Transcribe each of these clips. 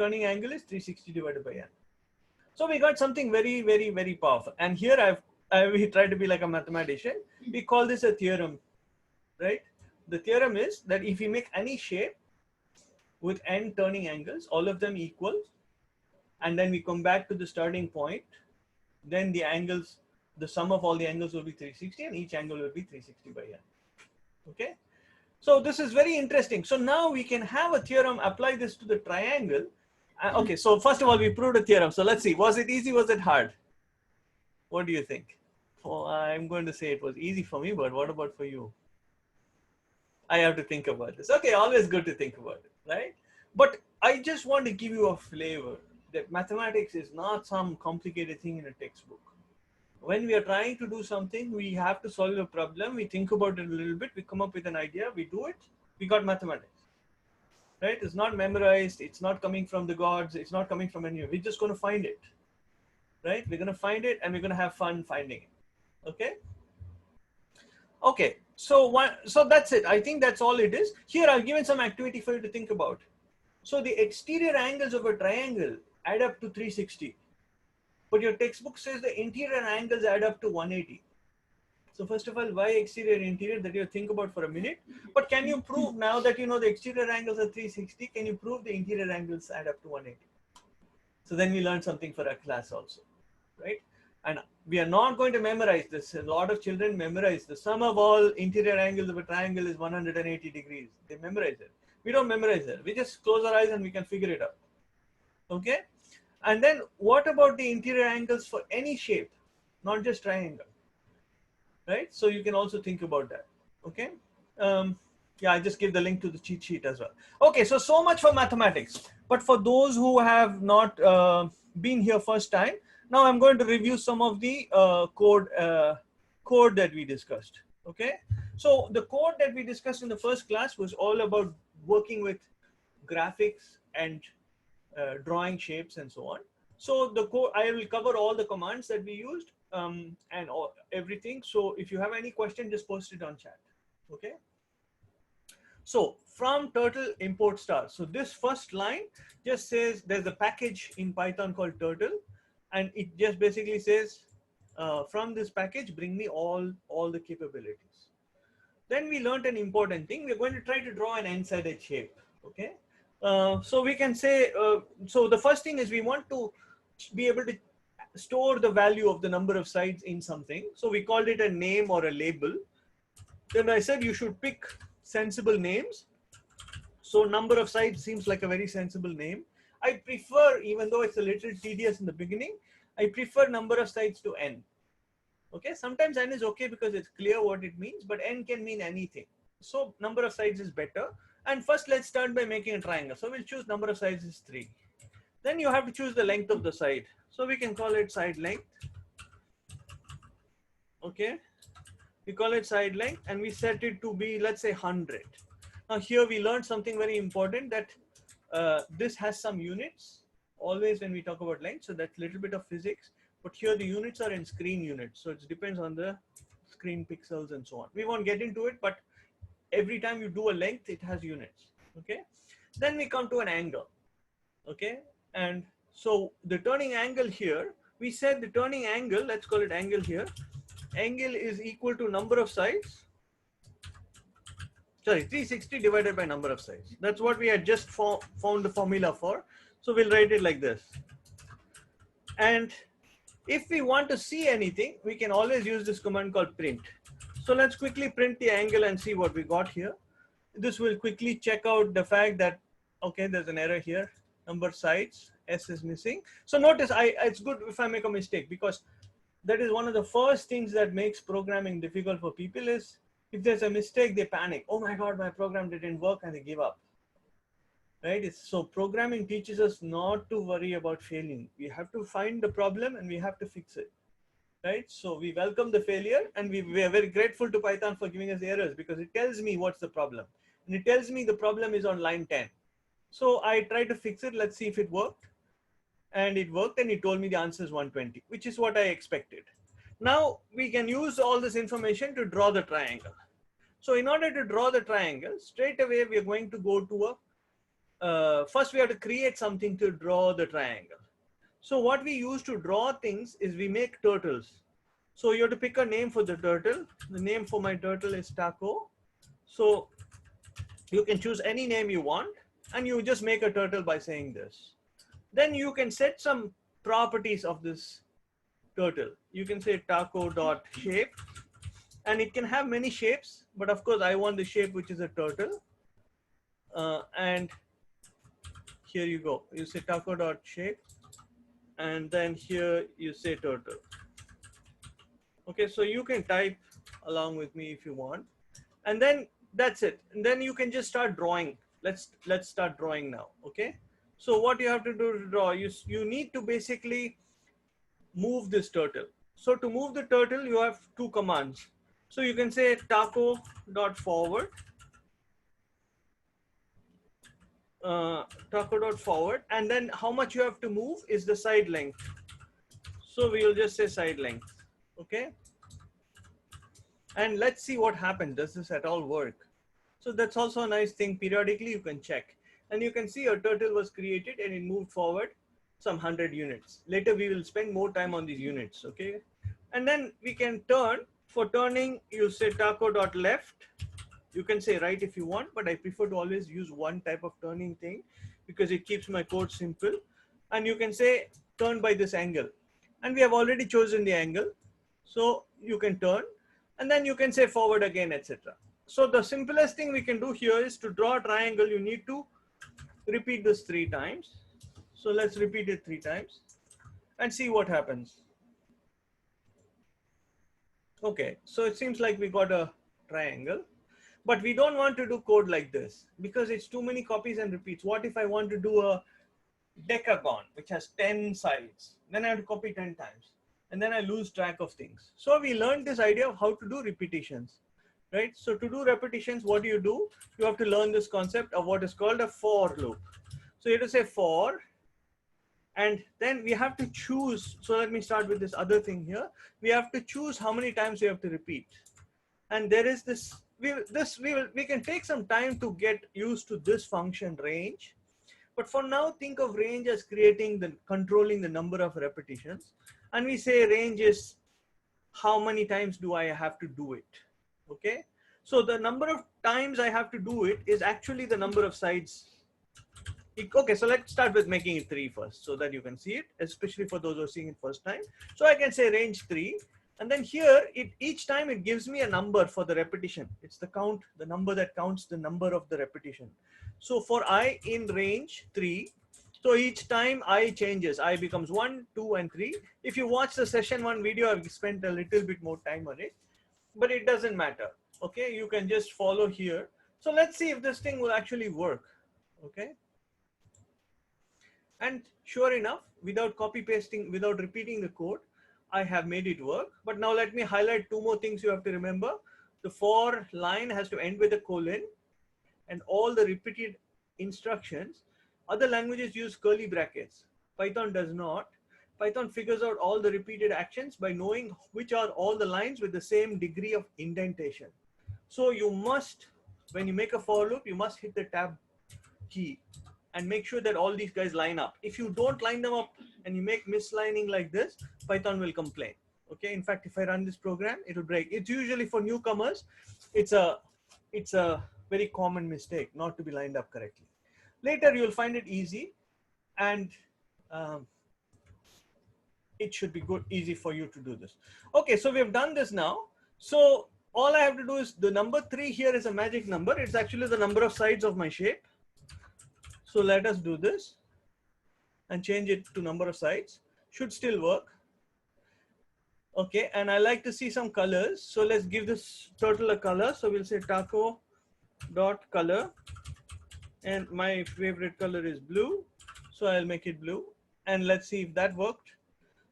turning angle is 360 divided by n. So we got something very, very, very powerful. And here we try to be like a mathematician. We call this a theorem, right? The theorem is that if we make any shape with n turning angles, all of them equal, and then we come back to the starting point, then the angles, the sum of all the angles will be 360, and each angle will be 360 by n. Okay. So this is very interesting. So now we can have a theorem, apply this to the triangle. Okay, so first of all, we proved a theorem. So let's see, was it easy, was it hard? What do you think? Oh, I'm going to say it was easy for me, but what about for you? I have to think about this. Okay, always good to think about it, right? But I just want to give you a flavor that mathematics is not some complicated thing in a textbook. When we are trying to do something, we have to solve a problem. We think about it a little bit. We come up with an idea. We do it. We got mathematics, right? It's not memorized. It's not coming from the gods. It's not coming from anywhere. We're just going to find it, right? We're going to find it, and we're going to have fun finding it. Okay. Okay. So that's it. I think that's all it is. Here, I've given some activity for you to think about. So the exterior angles of a triangle add up to 360. But your textbook says the interior angles add up to 180. So first of all, why exterior and interior, that you think about for a minute. But can you prove, now that you know the exterior angles are 360, can you prove the interior angles add up to 180? So then we learn something for our class also, right? And we are not going to memorize this. A lot of children memorize the sum of all interior angles of a triangle is 180 degrees. They memorize it. We don't memorize it. We just close our eyes and we can figure it out. Okay? And then what about the interior angles for any shape, not just triangle, right? So you can also think about that. Okay. Yeah, I just give the link to the cheat sheet as well. Okay. So much for mathematics, but for those who have not been here first time, now I'm going to review some of the code that we discussed. Okay. So the code that we discussed in the first class was all about working with graphics and drawing shapes and so on. So the code, I will cover all the commands that we used and everything. So if you have any question, just post it on chat. Okay. So from turtle import star. So this first line just says there's a package in Python called turtle, and it just basically says from this package, bring me all the capabilities. Then we learned an important thing. We're going to try to draw an n-sided shape. Okay. So we can say, so the first thing is we want to be able to store the value of the number of sides in something. So we called it a name or a label. Then I said you should pick sensible names. So number of sides seems like a very sensible name. I prefer, even though it's a little tedious in the beginning, I prefer number of sides to n. Okay, sometimes n is okay because it's clear what it means, but n can mean anything. So number of sides is better. And first, let's start by making a triangle. So we'll choose number of sides is 3. Then you have to choose the length of the side. So we can call it side length. Okay. We call it side length and we set it to be, let's say 100. Now here we learned something very important, that this has some units always when we talk about length. So that's a little bit of physics, but here the units are in screen units. So it depends on the screen pixels and so on. We won't get into it, but every time you do a length, it has units. Okay. Then we come to an angle. Okay. And so the turning angle here, we said the turning angle, let's call it angle here. Angle is equal to number of sides. Sorry, 360 divided by number of sides. That's what we had just found the formula for. So we'll write it like this. And if we want to see anything, we can always use this command called print. So let's quickly print the angle and see what we got here. This will quickly check out the fact that, okay, there's an error here. Number sides, S is missing. So notice it's good if I make a mistake, because that is one of the first things that makes programming difficult for people is if there's a mistake, they panic. Oh my God, my program didn't work, and they give up. Right? So programming teaches us not to worry about failing. We have to find the problem and we have to fix it. Right? So we welcome the failure and we are very grateful to Python for giving us the errors, because it tells me what's the problem. And it tells me the problem is on line 10. So I try to fix it. Let's see if it worked. And it worked, and it told me the answer is 120, which is what I expected. Now we can use all this information to draw the triangle. So in order to draw the triangle, straight away we are going to go to first we have to create something to draw the triangle. So what we use to draw things is we make turtles. So you have to pick a name for the turtle. The name for my turtle is Taco. So you can choose any name you want and you just make a turtle by saying this. Then you can set some properties of this turtle. You can say taco.shape and it can have many shapes, but of course I want the shape which is a turtle. And here you go. You say taco.shape and then here you say turtle. Okay, so you can type along with me if you want. And then that's it. And then you can just start drawing. Let's start drawing now. Okay. So what you have to do to draw, you need to basically move this turtle. So to move the turtle, you have two commands. So you can say taco.forward. Taco.forward, and then how much you have to move is the side length. So we will just say side length. Okay. And let's see what happens. Does this at all work? So that's also a nice thing. Periodically you can check. And you can see a turtle was created and it moved forward some 100 units. Later we will spend more time on these units. Okay. And then we can turn. For turning, you say taco.left. You can say right if you want, but I prefer to always use one type of turning thing because it keeps my code simple. And you can say turn by this angle. And we have already chosen the angle. So you can turn and then you can say forward again, etc. So the simplest thing we can do here is to draw a triangle. You need to repeat this 3 times. So let's repeat it 3 times and see what happens. Okay, so it seems like we got a triangle, but we don't want to do code like this because it's too many copies and repeats. What if I want to do a decagon, which has 10 sides? Then I have to copy 10 times and then I lose track of things. So we learned this idea of how to do repetitions, right? So to do repetitions, what do? You have to learn this concept of what is called a for loop. So you have to say for, and then we have to choose. So let me start with this other thing here. We have to choose how many times we have to repeat. And there is this, we can take some time to get used to this function range. But for now, think of range as controlling the number of repetitions. And we say range is how many times do I have to do it. Okay. So the number of times I have to do it is actually the number of sides. Okay, so let's start with making it 3 first so that you can see it, especially for those who are seeing it first time. So I can say range 3. And then here, each time it gives me a number for the repetition. It's the number that counts the number of the repetition. So for I in range 3, so each time I changes, I becomes 1, 2, and 3. If you watch the session 1 video, I've spent a little bit more time on it, but it doesn't matter. Okay, you can just follow here. So let's see if this thing will actually work. Okay. And sure enough, without copy pasting, without repeating the code, I have made it work. But now let me highlight 2 more things you have to remember. The for line has to end with a colon, and all the repeated instructions. Other languages use curly brackets. Python does not. Python figures out all the repeated actions by knowing which are all the lines with the same degree of indentation. So you must, when you make a for loop, you must hit the tab key and make sure that all these guys line up. If you don't line them up and you make mislining like this, Python will complain. Okay. In fact, if I run this program, it will break. It's usually for newcomers. It's a very common mistake not to be lined up correctly. Later, you'll find it easy, and it should be easy for you to do this. Okay. So we have done this now. So all I have to do is the number 3 here is a magic number. It's actually the number of sides of my shape. So let us do this and change it to number of sides. Should still work. Okay, and I like to see some colors. So let's give this turtle a color. So we'll say taco.color. And my favorite color is blue. So I'll make it blue. And let's see if that worked.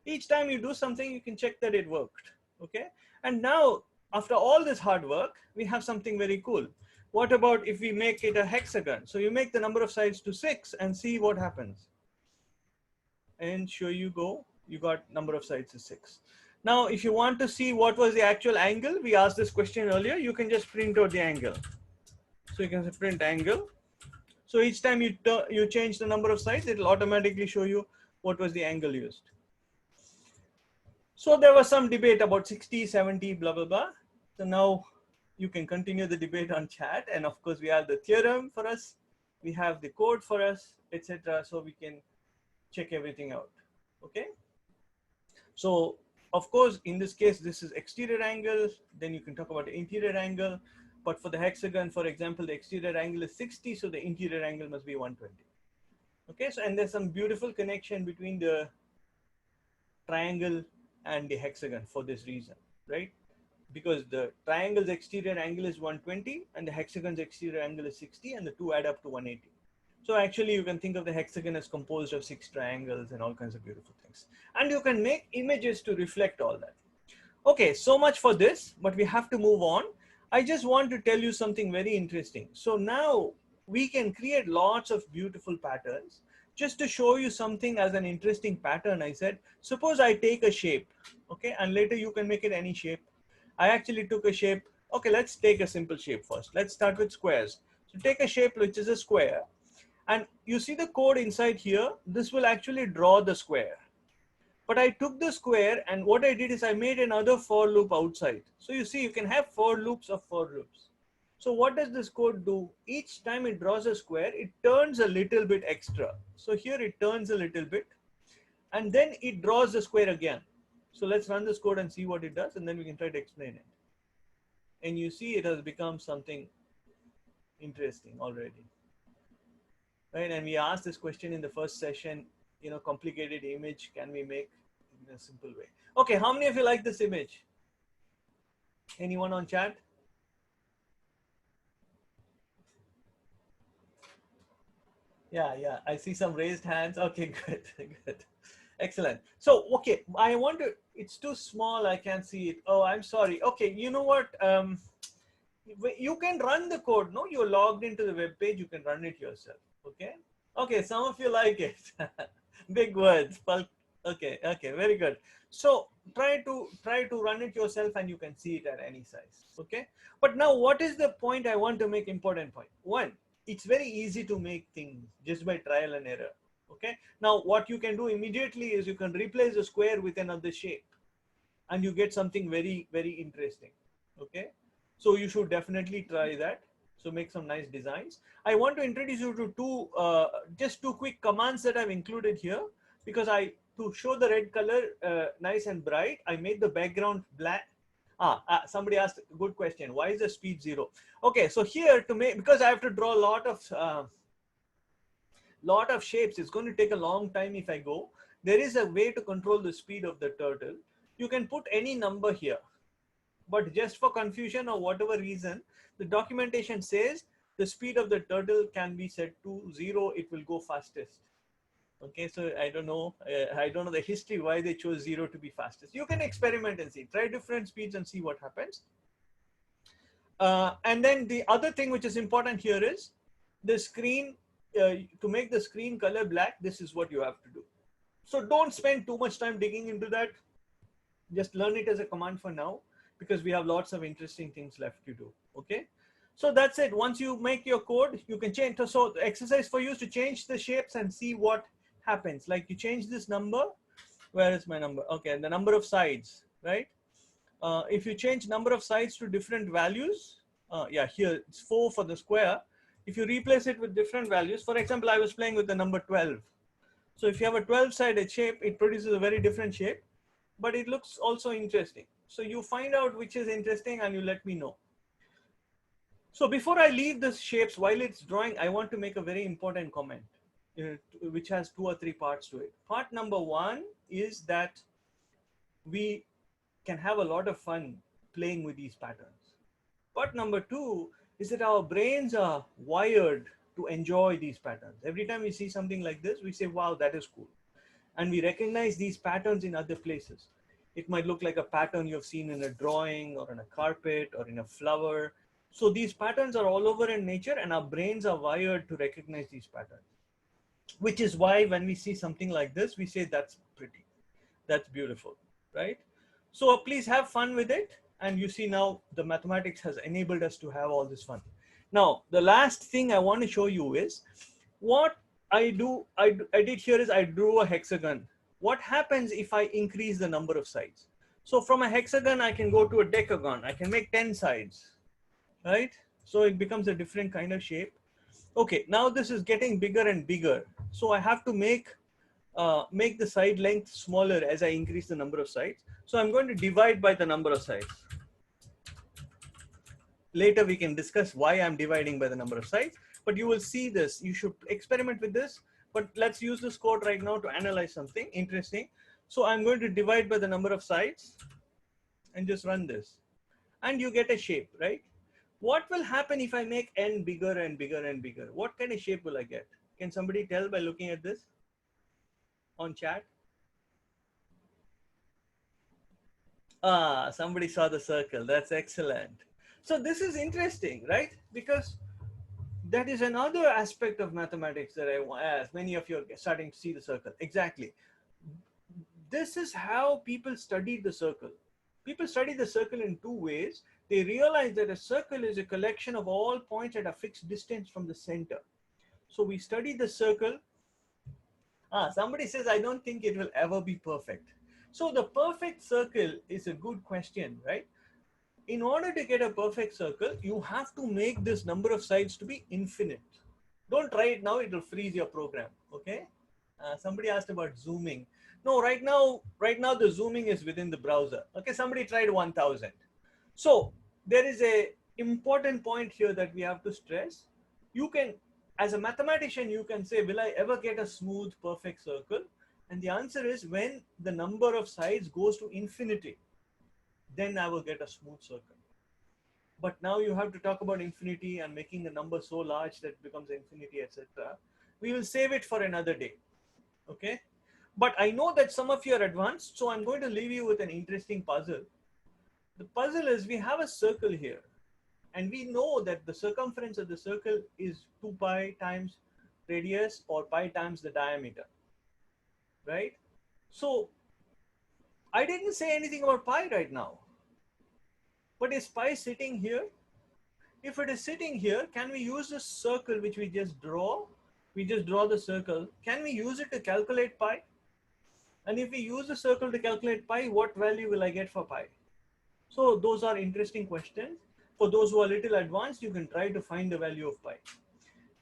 Each time you do something, you can check that it worked. Okay. And now, after all this hard work, we have something very cool. What about if we make it a hexagon? So you make the number of sides to 6 and see what happens. And sure you go, you got number of sides is 6. Now, if you want to see what was the actual angle, we asked this question earlier, you can just print out the angle. So you can say print angle. So each time you change the number of sides, it will automatically show you what was the angle used. So there was some debate about 60, 70, blah, blah, blah. So now you can continue the debate on chat. And of course, we have the theorem for us. We have the code for us, etc. So we can check everything out. Okay. So of course, in this case, this is exterior angle. Then you can talk about the interior angle. But for the hexagon, for example, the exterior angle is 60. So the interior angle must be 120. Okay. So, and there's some beautiful connection between the triangle and the hexagon for this reason, right? Because the triangle's exterior angle is 120 and the hexagon's exterior angle is 60, and the two add up to 180. So actually you can think of the hexagon as composed of 6 triangles and all kinds of beautiful things. And you can make images to reflect all that. Okay, so much for this, but we have to move on. I just want to tell you something very interesting. So now we can create lots of beautiful patterns. Just to show you something as an interesting pattern, I said, suppose I take a shape, okay, and later you can make it any shape. I actually took a shape. Okay, let's take a simple shape first. Let's start with squares. So take a shape which is a square, and you see the code inside here. This will actually draw the square. But I took the square, and what I did is I made another for loop outside. So you see, you can have for loops of for loops. So what does this code do? Each time it draws a square, it turns a little bit extra. So here it turns a little bit, and then it draws the square again. So let's run this code and see what it does, and then we can try to explain it. And you see it has become something interesting already. Right? And we asked this question in the first session, you know, complicated image can we make in a simple way? Okay, how many of you like this image? Anyone on chat? Yeah, I see some raised hands. Okay, good, good. Excellent. So, okay, I want to, it's too small, I can't see it. Oh, I'm sorry. Okay, you know what? You can run the code, no? You're logged into the web page, you can run it yourself, okay? Okay, some of you like it. Big words. Okay, very good. So try to run it yourself and you can see it at any size, okay? But now what is the point I want to make? Important point. One, it's very easy to make things just by trial and error, okay? Now what you can do immediately is you can replace the square with another shape and you get something very, very interesting, okay? So you should definitely try that. So make some nice designs. I want to introduce you to just two quick commands that I've included here, because to show the red color nice and bright, I made the background black. Somebody asked a good question. Why is the speed 0? Okay, so here to make, because I have to draw a lot of shapes, it's going to take a long time if I go. There is a way to control the speed of the turtle. You can put any number here. But just for confusion or whatever reason, the documentation says the speed of the turtle can be set to 0. It will go fastest. Okay, so I don't know the history why they chose 0 to be fastest. You can experiment and see. Try different speeds and see what happens. And then the other thing which is important here is the screen. To make the screen color black, this is what you have to do. So don't spend too much time digging into that. Just learn it as a command for now, because we have lots of interesting things left to do. Okay, so that's it. Once you make your code, you can change. So the exercise for you is to change the shapes and see what happens. Like you change this number. Where is my number? Okay, and the number of sides, right? If you change number of sides to different values, yeah, here it's 4 for the square. If you replace it with different values, for example, I was playing with the number 12. So if you have a 12-sided shape, it produces a very different shape, but it looks also interesting. So you find out which is interesting and you let me know. So before I leave the shapes, while it's drawing, I want to make a very important comment, which has 2 or 3 parts to it. Part number 1 is that we can have a lot of fun playing with these patterns. Part number 2 is that our brains are wired to enjoy these patterns. Every time we see something like this, we say, wow, that is cool. And we recognize these patterns in other places. It might look like a pattern you've seen in a drawing or in a carpet or in a flower. So these patterns are all over in nature, and our brains are wired to recognize these patterns, which is why when we see something like this, we say that's pretty, that's beautiful, right? So please have fun with it. And you see now the mathematics has enabled us to have all this fun. Now, the last thing I want to show you is what I did here is I drew a hexagon. What happens if I increase the number of sides? So from a hexagon, I can go to a decagon. I can make 10 sides, right? So it becomes a different kind of shape. Okay, now this is getting bigger and bigger. So I have to make the side length smaller as I increase the number of sides. So I'm going to divide by the number of sides. Later we can discuss why I'm dividing by the number of sides, but you will see this. You should experiment with this, but let's use this code right now to analyze something interesting. So I'm going to divide by the number of sides and just run this. And you get a shape, right? What will happen if I make n bigger and bigger and bigger? What kind of shape will I get? Can somebody tell by looking at this on chat? Ah, somebody saw the circle. That's excellent. So this is interesting, right? Because that is another aspect of mathematics that I want to ask. Many of you are starting to see the circle. Exactly. This is how people study the circle. People study the circle in two ways. They realize that a circle is a collection of all points at a fixed distance from the center. So we study the circle. Somebody says, I don't think it will ever be perfect. So the perfect circle is a good question, right? In order to get a perfect circle, you have to make this number of sides to be infinite. Don't try it now, it will freeze your program, okay? Somebody asked about zooming. No, right now the zooming is within the browser. Okay, somebody tried 1000. So there is a important point here that we have to stress. You can, as a mathematician, you can say, will I ever get a smooth, perfect circle? And the answer is when the number of sides goes to infinity, then I will get a smooth circle. But now you have to talk about infinity and making the number so large that it becomes infinity, etc. We will save it for another day. Okay. But I know that some of you are advanced, so I'm going to leave you with an interesting puzzle. The puzzle is we have a circle here, and we know that the circumference of the circle is 2 pi times radius or pi times the diameter, right? So I didn't say anything about pi right now, but is pi sitting here? If it is sitting here, can we use this circle which we just draw? We just draw the circle. Can we use it to calculate pi? And if we use the circle to calculate pi, what value will I get for pi? So those are interesting questions. For those who are a little advanced, you can try to find the value of pi.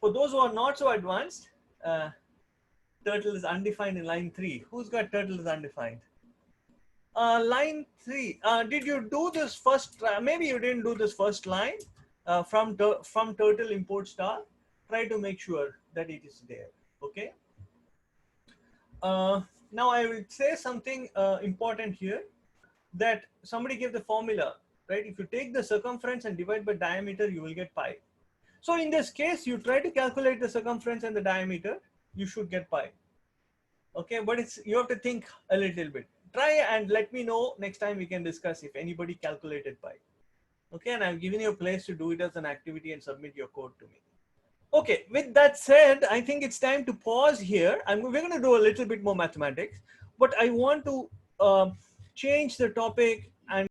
For those who are not so advanced, turtle is undefined in line 3. Who's got turtle is undefined? Line 3. Did you do this first? Maybe you didn't do this first line. From turtle import star, try to make sure that it is there. Okay. Now I will say something important here, that somebody gave the formula, right? If you take the circumference and divide by diameter, you will get pi. So in this case, you try to calculate the circumference and the diameter, you should get pi. Okay, but you have to think a little bit. Try and let me know next time we can discuss if anybody calculated pi. Okay, and I've given you a place to do it as an activity and submit your code to me. Okay, with that said, I think it's time to pause here. We're going to do a little bit more mathematics, but I want to change the topic